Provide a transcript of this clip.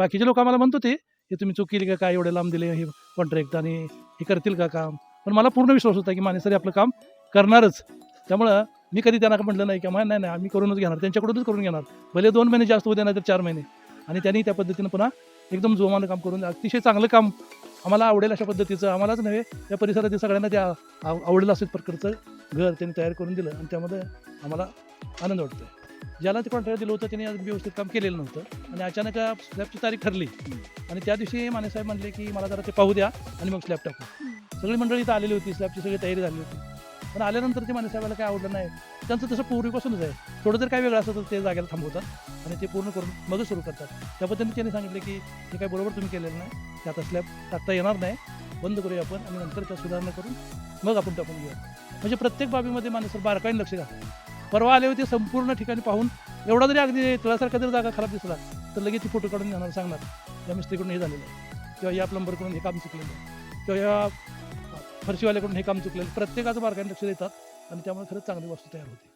बाकीचे लोक आम्हाला म्हणत होते की तुम्ही चूक केली का काय, एवढे लांब दिले हे कॉन्ट्रॅक्ट आणि हे करतील का काम. पण मला पूर्ण विश्वास होता की माने सर आपलं काम करणारच. त्यामुळं मी कधी त्यांना म्हटलं नाही की नाही आम्ही करूनच घेणार, त्यांच्याकडूनच करून घेणार, भले 2 महिने जास्त होते नाही तर 4 महिने. आणि त्यांनी त्या पद्धतीनं पुन्हा एकदम जोमानं काम करून अतिशय चांगलं काम आम्हाला आवडेल अशा पद्धतीचं, आम्हालाच नव्हे त्या परिसरातील सगळ्यांना त्या आवडेल असंच प्रकारचं घर त्यांनी तयार करून दिलं. आणि त्यामध्ये आम्हाला आनंद वाटतो. ज्याला ते कॉन्ट्रॅक्ट दिलं होतं त्यांनी आज व्यवस्थित काम केलेलं नव्हतं आणि अचानक स्लॅबची तारीख ठरली आणि त्या दिवशी मानेसाहेब म्हणले की मला जरा ते पाहू द्या आणि मग स्लॅब टाकू. सगळी मंडळी इथं आलेली होती, स्लॅबची सगळी तयारी झाली होती. पण आल्यानंतर ते मानेसाहेबाला काय आवडलं नाही. त्यांचं तसं पूर्वीपासूनच आहे, थोडं जर काय वेगळं असतं तर ते जागेला थांबवतात आणि ते पूर्ण करून मगच सुरू करतात. त्या पद्धतीने त्यांनी सांगितले की हे काय बरोबर तुम्ही केलेलं नाही, ते आता स्लॅब टाकता येणार नाही, बंद करूया आपण आणि नंतर त्या सुधारणा करून मग आपण टाकून घेऊया. म्हणजे प्रत्येक बाबीमध्ये मानेसर बारकाईने लक्ष घालतात. परवा आले होते, संपूर्ण ठिकाणी पाहून एवढा जरी अगदी तुळासारखा जर जागा खराब दिसला तर लगेच ती फोटो काढून जाणार, सांगणार या मिस्त्रीकडून हे झालेलं आहे किंवा या प्लंबरकडून हे काम चुकलेलं आहे किंवा या फरशीवाल्याकडून हे काम चुकलेलं. प्रत्येकाचं बारकाईने लक्ष देतात आणि त्यामुळे खरंच चांगली वस्तू तयार होते.